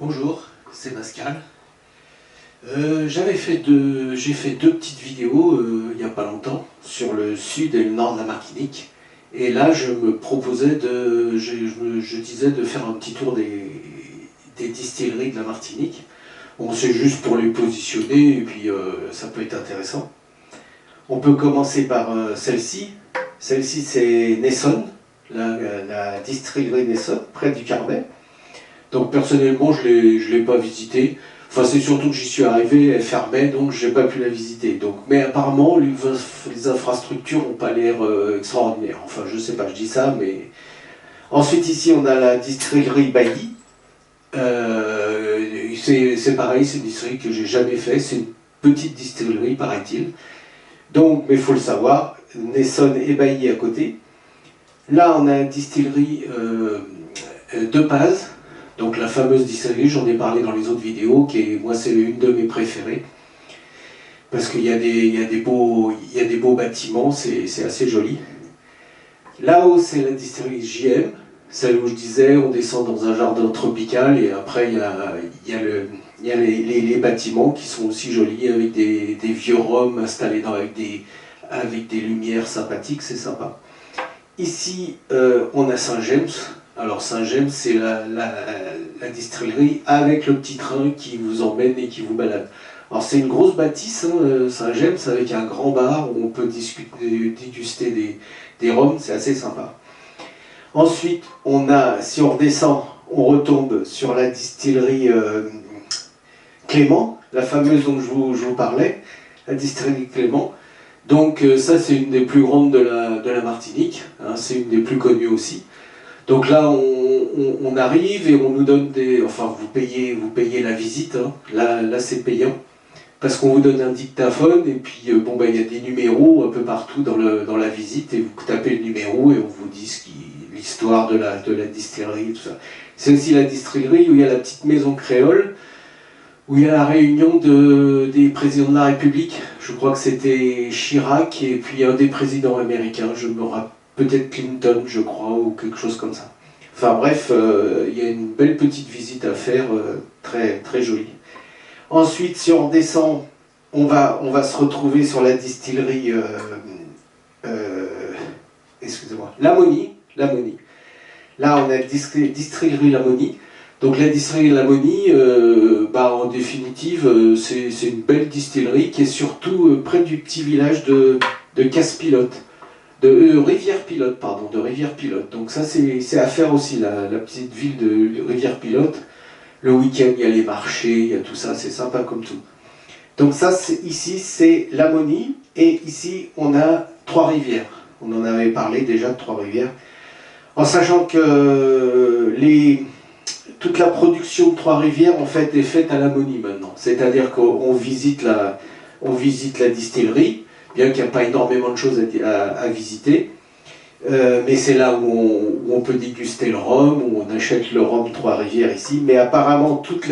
Bonjour, c'est Pascal. J'ai fait deux petites vidéos il n'y a pas longtemps sur le sud et le nord de la Martinique. Et là, je me proposais je disais de faire un petit tour des distilleries de la Martinique. Bon, c'est juste pour les positionner et puis ça peut être intéressant. On peut commencer par celle-ci. Celle-ci, c'est Nesson, la distillerie Nesson, près du Carbet. Donc personnellement, je l'ai pas visitée. Enfin, c'est surtout que j'y suis arrivé, elle fermait, donc j'ai pas pu la visiter. Donc, mais apparemment, les infrastructures n'ont pas l'air extraordinaires. Enfin, je sais pas, je dis ça, mais... Ensuite, ici, on a la distillerie Bailly. C'est pareil, c'est une distillerie que j'ai jamais fait. C'est une petite distillerie, paraît-il. Donc, mais il faut le savoir, Nesson et Bailly à côté. Là, on a une distillerie de Paz. Donc la fameuse distillerie, j'en ai parlé dans les autres vidéos, moi c'est une de mes préférées. Parce qu'il y a des beaux bâtiments, c'est assez joli. Là-haut c'est la distillerie JM, celle où je disais on descend dans un jardin tropical et après il y a les bâtiments qui sont aussi jolis avec des vieux rhums installés avec des lumières sympathiques, c'est sympa. Ici on a Saint-James. Alors Saint-James, c'est la distillerie avec le petit train qui vous emmène et qui vous balade. Alors c'est une grosse bâtisse, hein, Saint-James, avec un grand bar où on peut déguster des rhums, c'est assez sympa. Ensuite, si on redescend, on retombe sur la distillerie Clément, la fameuse dont je vous parlais, la distillerie Clément. Donc ça, c'est une des plus grandes de la Martinique, hein, c'est une des plus connues aussi. Donc là, on arrive et on nous donne enfin, vous payez la visite, hein. Là c'est payant, parce qu'on vous donne un dictaphone, et puis bon, il y a des numéros un peu partout dans la visite, et vous tapez le numéro, et on vous dit l'histoire de la distillerie, tout ça. C'est aussi la distillerie où il y a la petite maison créole, où il y a la réunion des présidents de la République. Je crois que c'était Chirac, et puis un des présidents américains, je me rappelle. Peut-être Clinton, je crois, ou quelque chose comme ça. Enfin bref, il y a une belle petite visite à faire, très, très jolie. Ensuite, si on redescend, on va se retrouver sur la distillerie, excusez-moi, Lamoni. Là, on a la distillerie Lamoni. Donc la distillerie Lamoni, en définitive, c'est une belle distillerie qui est surtout près du petit village de Casse-Pilote. De Rivière-Pilote. Donc ça c'est à faire aussi, la petite ville de Rivière-Pilote. Le week-end il y a les marchés, il y a tout ça, c'est sympa comme tout. Donc ça ici c'est Lamoni, et ici on a Trois-Rivières. On en avait parlé déjà de Trois-Rivières. En sachant que toute la production de Trois-Rivières en fait est faite à Lamoni maintenant. C'est-à-dire qu'on visite la distillerie, bien qu'il n'y a pas énormément de choses à visiter, mais c'est là où on peut déguster le rhum, où on achète le rhum Trois-Rivières ici, mais apparemment toute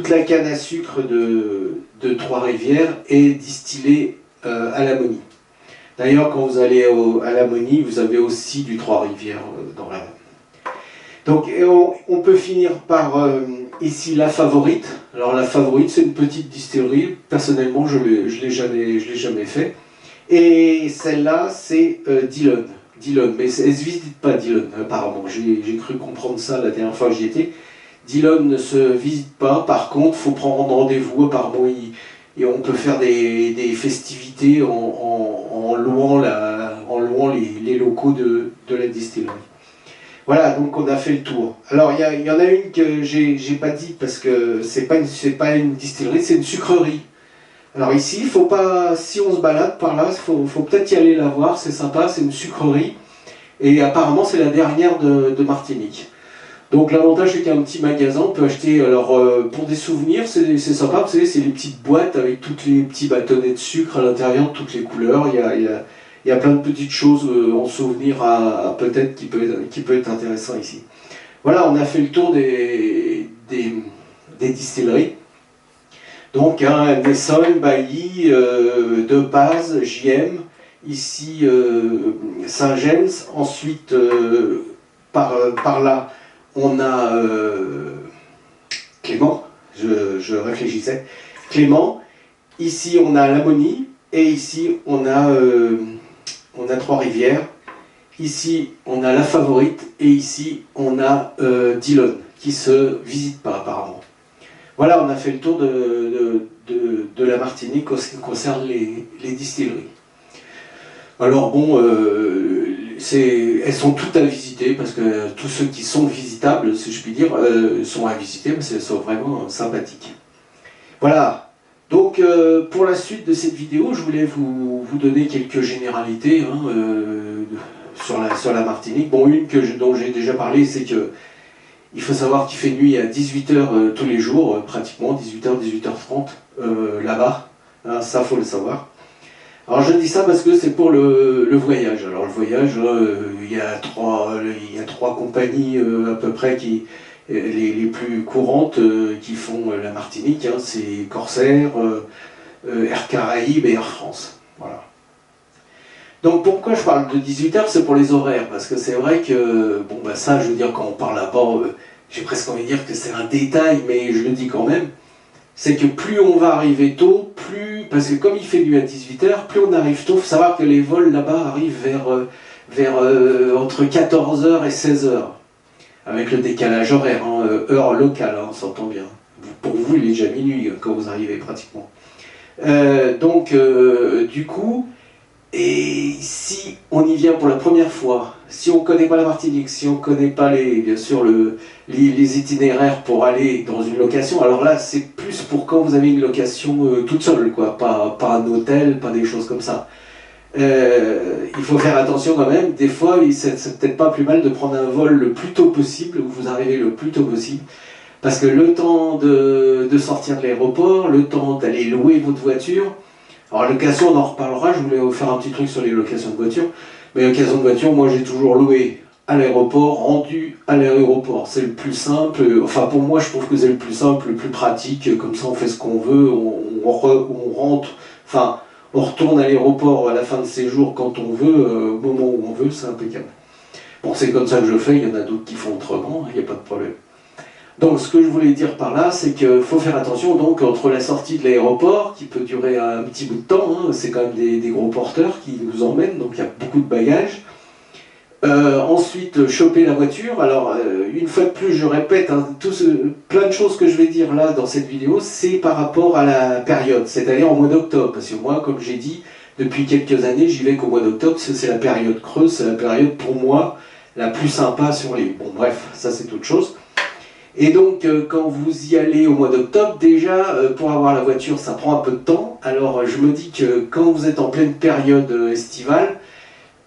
la canne à sucre de Trois-Rivières est distillée à Lamoni. D'ailleurs, quand vous allez à Lamoni, vous avez aussi du Trois-Rivières dans la... Donc on peut finir par ici la Favorite. Alors la Favorite, c'est une petite distillerie. Personnellement, je l'ai jamais fait. Et celle-là, c'est Dillon. Mais elle ne se visite pas, Dillon, apparemment. J'ai cru comprendre ça la dernière fois que j'y étais. Dillon ne se visite pas. Par contre, il faut prendre rendez-vous. Apparemment, et on peut faire des festivités en louant les locaux de la distillerie. Voilà, donc on a fait le tour. Alors il y en a une que j'ai pas dit parce que c'est pas une distillerie, c'est une sucrerie. Alors ici, il faut pas, si on se balade par là, faut peut-être y aller la voir, c'est sympa, c'est une sucrerie. Et apparemment c'est la dernière de Martinique. Donc l'avantage c'est qu'il y a un petit magasin, on peut acheter, alors pour des souvenirs, c'est sympa, vous savez, c'est les petites boîtes avec tous les petits bâtonnets de sucre à l'intérieur, toutes les couleurs, il y a plein de petites choses en souvenir peut-être qui peut être intéressant ici. Voilà, on a fait le tour des distilleries. Donc, Nesson, Bailly, De Paz, JM, ici Saint-James, ensuite par là on a Clément, je réfléchissais. Clément, ici on a l'Ammonie, et ici on a Trois-Rivières. Ici on a La Favorite, et ici on a Dillon, qui se visite pas apparemment. Voilà, on a fait le tour de la Martinique en ce qui concerne les distilleries. Alors bon, elles sont toutes à visiter, parce que tous ceux qui sont visitables, si je puis dire, sont à visiter, parce qu'elles sont vraiment sympathiques. Voilà, donc pour la suite de cette vidéo, je voulais vous donner quelques généralités hein, sur la Martinique. Bon, une dont j'ai déjà parlé, c'est que il faut savoir qu'il fait nuit à 18h tous les jours, pratiquement, 18h, 18h30, là-bas. Hein, ça, faut le savoir. Alors je dis ça parce que c'est pour le voyage. Alors le voyage, il y a trois compagnies à peu près les plus courantes qui font la Martinique. Hein, c'est Corsair, Air Caraïbes et Air France. Voilà. Donc pourquoi je parle de 18h, c'est pour les horaires, parce que c'est vrai que, bon bah ça je veux dire quand on parle là-bas, j'ai presque envie de dire que c'est un détail, mais je le dis quand même, c'est que plus on va arriver tôt, parce que comme il fait nuit à 18h, plus on arrive tôt, il faut savoir que les vols là-bas arrivent vers entre 14h et 16h, avec le décalage horaire, hein, heure locale, hein, on s'entend bien. Pour vous il est déjà minuit quand vous arrivez pratiquement. Du coup, et si on y vient pour la première fois, si on ne connaît pas la Martinique, si on ne connaît pas bien sûr les itinéraires pour aller dans une location, alors là c'est plus pour quand vous avez une location toute seule, quoi, pas un hôtel, pas des choses comme ça. Il faut faire attention quand même, des fois c'est peut-être pas plus mal de prendre un vol le plus tôt possible, où vous arrivez le plus tôt possible, parce que le temps de sortir de l'aéroport, le temps d'aller louer votre voiture. Alors location, on en reparlera, je voulais vous faire un petit truc sur les locations de voitures. Mais location de voiture, moi j'ai toujours loué à l'aéroport, rendu à l'aéroport. C'est le plus simple, enfin pour moi je trouve que c'est le plus simple, le plus pratique, comme ça on fait ce qu'on veut, on rentre, enfin on retourne à l'aéroport à la fin de séjour quand on veut, au moment où on veut, c'est impeccable. Bon, c'est comme ça que je fais, il y en a d'autres qui font autrement, il n'y a pas de problème. Donc ce que je voulais dire par là, c'est qu'il faut faire attention donc entre la sortie de l'aéroport, qui peut durer un petit bout de temps, hein, c'est quand même des gros porteurs qui nous emmènent, donc il y a beaucoup de bagages. Ensuite, choper la voiture. Alors, une fois de plus, je répète, hein, plein de choses que je vais dire là dans cette vidéo, c'est par rapport à la période, c'est-à-dire au mois d'octobre. Parce que moi, comme j'ai dit, depuis quelques années, j'y vais qu'au mois d'octobre, parce que c'est la période creuse, c'est la période pour moi la plus sympa sur l'île. Bon, bref, ça c'est autre chose. Et donc, quand vous y allez au mois d'octobre, déjà, pour avoir la voiture, ça prend un peu de temps. Alors, je me dis que quand vous êtes en pleine période estivale,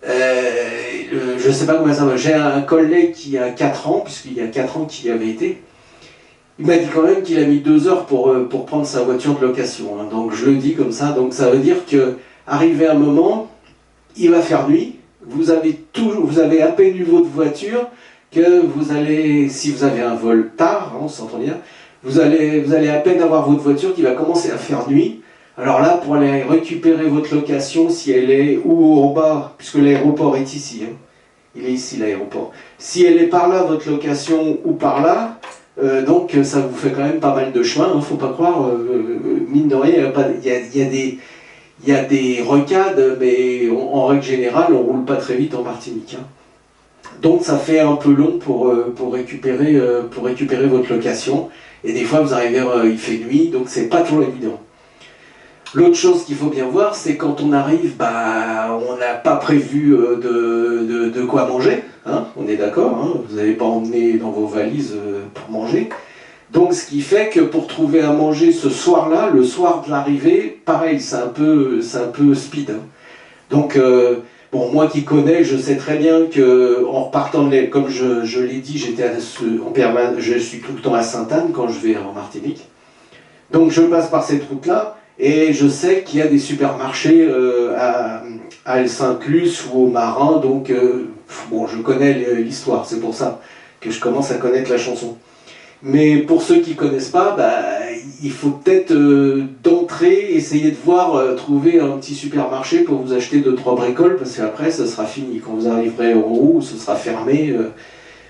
je ne sais pas comment ça va. J'ai un collègue qui a 4 ans, puisqu'il y a 4 ans qu'il y avait été. Il m'a dit quand même qu'il a mis 2 heures pour prendre sa voiture de location. Hein. Donc, je le dis comme ça. Donc, ça veut dire qu'arrivé un moment, il va faire nuit. Vous avez à peine eu votre voiture, que vous allez, si vous avez un vol tard, hein, on s'entend bien, vous allez à peine avoir votre voiture qui va commencer à faire nuit. Alors là, pour aller récupérer votre location, si elle est ou en bas, puisque l'aéroport est ici, hein, il est ici l'aéroport. Si elle est par là, votre location, ou par là, donc ça vous fait quand même pas mal de chemin, hein, faut pas croire, mine de rien, il y a des rocades, mais en règle générale, on roule pas très vite en Martinique. Hein. Donc ça fait un peu long pour récupérer votre location. Et des fois, vous arrivez, il fait nuit, donc c'est pas toujours évident. L'autre chose qu'il faut bien voir, c'est quand on arrive, bah, on n'a pas prévu de quoi manger. Hein, on est d'accord, hein, vous n'avez pas emmené dans vos valises pour manger. Donc ce qui fait que pour trouver à manger ce soir-là, le soir de l'arrivée, pareil, c'est un peu speed. Hein. Donc... bon, moi qui connais, je sais très bien que en repartant comme je l'ai dit, je suis tout le temps à Sainte-Anne quand je vais en Martinique. Donc je passe par cette route-là et je sais qu'il y a des supermarchés à El Saint-Clus ou au Marin. Donc bon, je connais l'histoire, c'est pour ça que je commence à connaître la chanson. Mais pour ceux qui ne connaissent pas, bah, il faut peut-être d'entrée essayer de voir, trouver un petit supermarché pour vous acheter 2-3 bricoles, parce qu'après, ça sera fini. Quand vous arriverez en haut, ce sera fermé.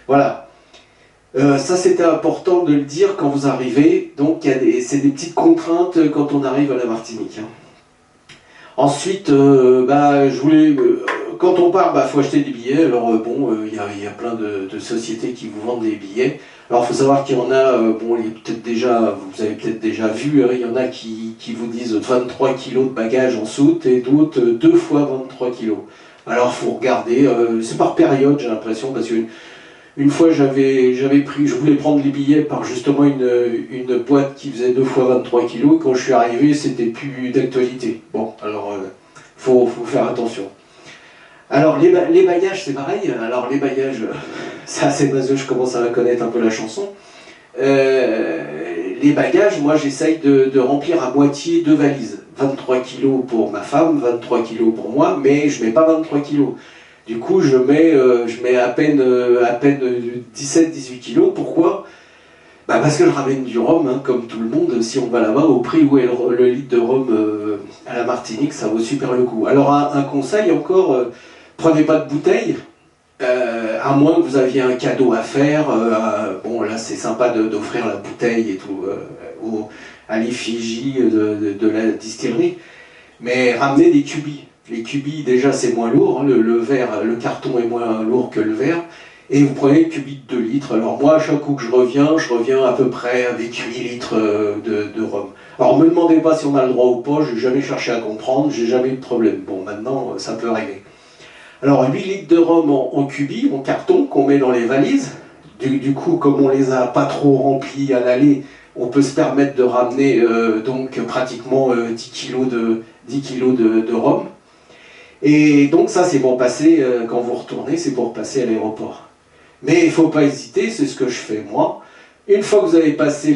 Voilà. Ça, c'était important de le dire quand vous arrivez. Donc, c'est des petites contraintes quand on arrive à la Martinique, hein. Ensuite, je voulais, quand on part, faut acheter des billets. Alors y a plein de sociétés qui vous vendent des billets. Alors il faut savoir qu'il y en a, vous avez peut-être déjà vu, hein, il y en a qui vous disent 23 kilos de bagages en soute et d'autres 2 fois 23 kilos. Alors il faut regarder, c'est par période j'ai l'impression, parce que une fois je voulais prendre les billets par justement une boîte qui faisait 2 fois 23 kilos, quand je suis arrivé c'était plus d'actualité. Bon, alors faut faire attention. Alors les bagages c'est pareil, alors les bagages, c'est assez baseux, je commence à connaître un peu la chanson. Les bagages, moi j'essaye de remplir à moitié 2 valises. 23 kilos pour ma femme, 23 kilos pour moi, mais je mets pas 23 kilos. Du coup, je mets à peine 17-18 kilos. Pourquoi? Parce que je ramène du rhum, hein, comme tout le monde. Si on va là-bas, au prix où est le litre de rhum à la Martinique, ça vaut super le coup. Alors, un conseil encore, prenez pas de bouteille, à moins que vous aviez un cadeau à faire. Bon, là, c'est sympa d'offrir la bouteille et tout à l'effigie de la distillerie. Mais ramenez des cubis. Les cubis, déjà, c'est moins lourd, hein, le verre, le carton est moins lourd que le verre, et vous prenez le cubis de 2 litres. Alors moi, à chaque coup que je reviens à peu près avec 8 litres de rhum. Alors me demandez pas si on a le droit ou pas, j'ai jamais cherché à comprendre, j'ai jamais eu de problème. Bon, maintenant, ça peut arriver. Alors 8 litres de rhum en cubis, en carton, qu'on met dans les valises. Du coup, comme on les a pas trop remplis à l'aller, on peut se permettre de ramener donc pratiquement 10 kilos de rhum. Et donc ça c'est pour passer, quand vous retournez, c'est pour passer à l'aéroport. Mais il ne faut pas hésiter, c'est ce que je fais moi. Une fois que vous avez passé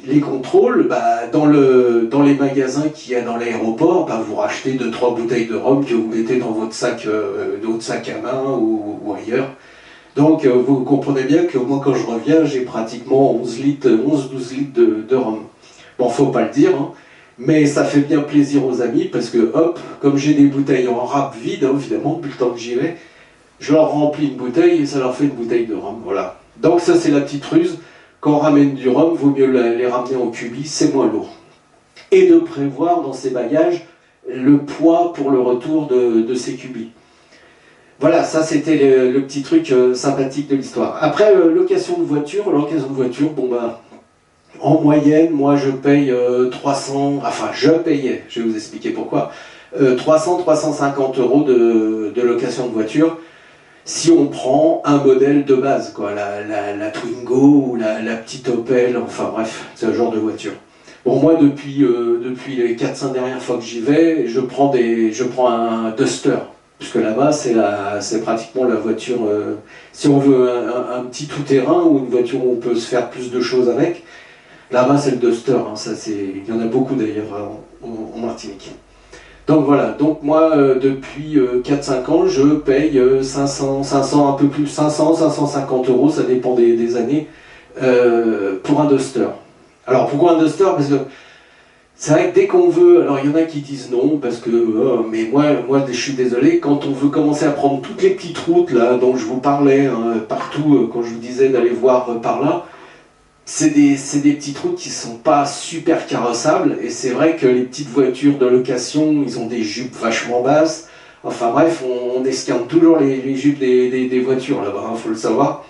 les contrôles, dans les magasins qu'il y a dans l'aéroport, vous rachetez 2-3 bouteilles de rhum que vous mettez dans votre sac à main ou ailleurs. Donc vous comprenez bien que moi quand je reviens, j'ai pratiquement 11-12 litres de rhum. Bon, faut pas le dire, hein. Mais ça fait bien plaisir aux amis parce que, hop, comme j'ai des bouteilles en râpe vide, hein, évidemment, depuis le temps que j'y vais, je leur remplis une bouteille et ça leur fait une bouteille de rhum, voilà. Donc ça, c'est la petite ruse. Quand on ramène du rhum, il vaut mieux les ramener en cubis, c'est moins lourd. Et de prévoir dans ces bagages le poids pour le retour de ces cubis. Voilà, ça c'était le petit truc sympathique de l'histoire. Après, location de voiture, en moyenne, moi je paye 300, enfin je payais, je vais vous expliquer pourquoi, 300-350 euros de location de voiture, si on prend un modèle de base, quoi, la Twingo ou la petite Opel, enfin bref, c'est un genre de voiture. Bon, moi depuis les 4-5 dernières fois que j'y vais, je prends un Duster, puisque là-bas c'est pratiquement la voiture, si on veut un petit tout-terrain ou une voiture où on peut se faire plus de choses avec. Là-bas, c'est le Duster, hein, il y en a beaucoup d'ailleurs en Martinique. Donc voilà, donc moi, depuis 4-5 ans, je paye 500, un peu plus, 500-550 euros, ça dépend des années, pour un Duster. Alors pourquoi un Duster? Parce que c'est vrai que dès qu'on veut, alors il y en a qui disent non, parce que, mais moi je suis désolé, quand on veut commencer à prendre toutes les petites routes là, dont je vous parlais, hein, partout, quand je vous disais d'aller voir par là, c'est des petites routes qui ne sont pas super carrossables, et c'est vrai que les petites voitures de location, ils ont des jupes vachement basses. Enfin bref, on esquinte toujours les jupes des voitures là-bas, il faut le savoir.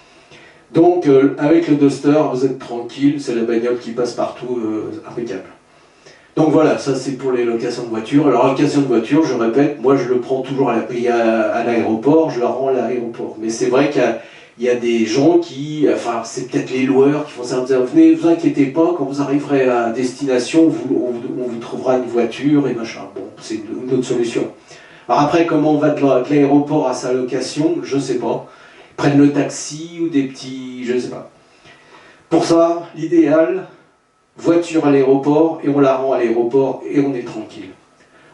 Donc avec le Duster, vous êtes tranquille, c'est la bagnole qui passe partout, impeccable. Donc voilà, ça c'est pour les locations de voitures. Alors location de voiture, je répète, moi je le prends toujours à l'aéroport, je la rends à l'aéroport. Mais c'est vrai qu'il y a des gens qui, enfin c'est peut-être les loueurs qui font ça, venez, vous inquiétez pas, quand vous arriverez à destination, on vous trouvera une voiture et machin. Bon, c'est une autre solution. Alors après, comment on va de l'aéroport à sa location, je sais pas. Ils prennent le taxi ou des petits, je sais pas. Pour ça, l'idéal, voiture à l'aéroport et on la rend à l'aéroport et on est tranquille.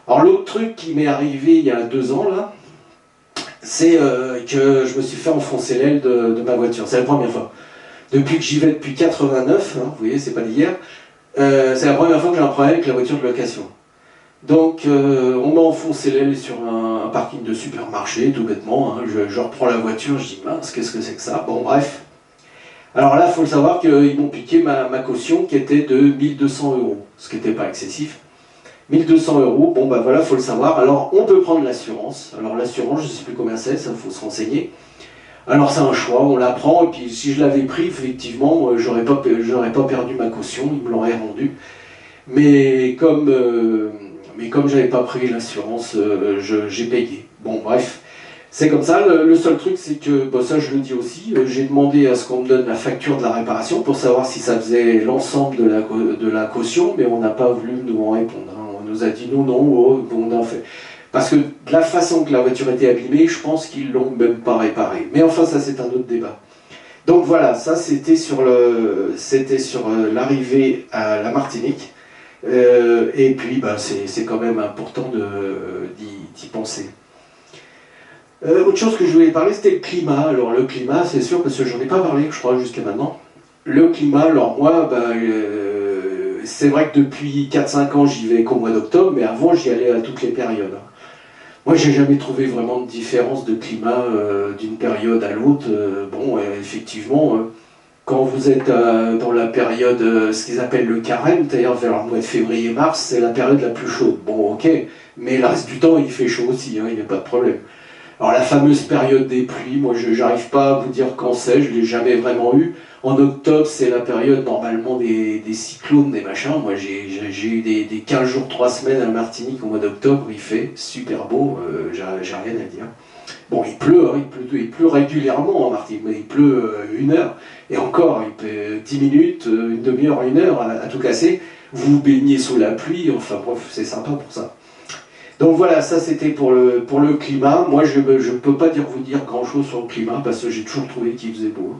Alors l'autre truc qui m'est arrivé il y a 2 ans là, c'est que je me suis fait enfoncer l'aile de ma voiture. C'est la première fois. Depuis que j'y vais depuis 89, hein, vous voyez, c'est pas d'hier, c'est la première fois que j'ai un problème avec la voiture de location. Donc on m'a enfoncé l'aile sur un parking de supermarché, tout bêtement. Hein. Je reprends la voiture, je dis mince, qu'est-ce que c'est que ça? Bon bref. Alors là, il faut le savoir qu'ils m'ont piqué ma caution qui était de 1200 €, ce qui n'était pas excessif. 1200 €, bon bah voilà, il faut le savoir. Alors on peut prendre l'assurance. Alors l'assurance, je ne sais plus combien c'est, ça faut se renseigner. Alors c'est un choix, on la prend, et puis si je l'avais pris, effectivement, j'aurais pas perdu ma caution, ils me l'auraient rendue. Mais comme j'avais pas pris l'assurance, j'ai payé. Bon bref, c'est comme ça. Le seul truc, c'est que, bon, ça je le dis aussi, j'ai demandé à ce qu'on me donne la facture de la réparation pour savoir si ça faisait l'ensemble de la caution, mais on n'a pas voulu nous en répondre. Hein. On nous a dit non, oh, bon, on en fait. Parce que de la façon que la voiture était abîmée, je pense qu'ils l'ont même pas réparée. Mais enfin, ça c'est un autre débat. Donc voilà, ça c'était sur l'arrivée à la Martinique. Et puis bah, c'est quand même important d'y penser. Autre chose que je voulais parler, c'était le climat. Alors le climat, c'est sûr, parce que j'en ai pas parlé, je crois, jusqu'à maintenant. Le climat, alors moi, bah, c'est vrai que depuis 4-5 ans, j'y vais qu'au mois d'octobre, mais avant, j'y allais à toutes les périodes. Moi, j'ai jamais trouvé vraiment de différence de climat d'une période à l'autre. Bon, effectivement, quand vous êtes dans la période, ce qu'ils appellent le carême, c'est-à-dire vers le mois de février-mars, c'est la période la plus chaude. Bon, ok, mais le reste du temps, il fait chaud aussi, hein, il n'y a pas de problème. Alors la fameuse période des pluies, moi je n'arrive pas à vous dire quand c'est, je ne l'ai jamais vraiment eu. En octobre, c'est la période normalement des cyclones, des machins. Moi j'ai eu des 15 jours, 3 semaines à la Martinique au mois d'octobre, il fait super beau, j'ai rien à dire. Bon, il pleut, hein, il pleut régulièrement en Martinique, mais il pleut 1 heure, et encore, il peut 10 minutes, une demi-heure, 1 heure à tout casser. Vous vous baignez sous la pluie, enfin bref, c'est sympa pour ça. Donc voilà, ça c'était pour le climat. Moi je ne peux pas vous dire grand chose sur le climat parce que j'ai toujours trouvé qu'il faisait beau.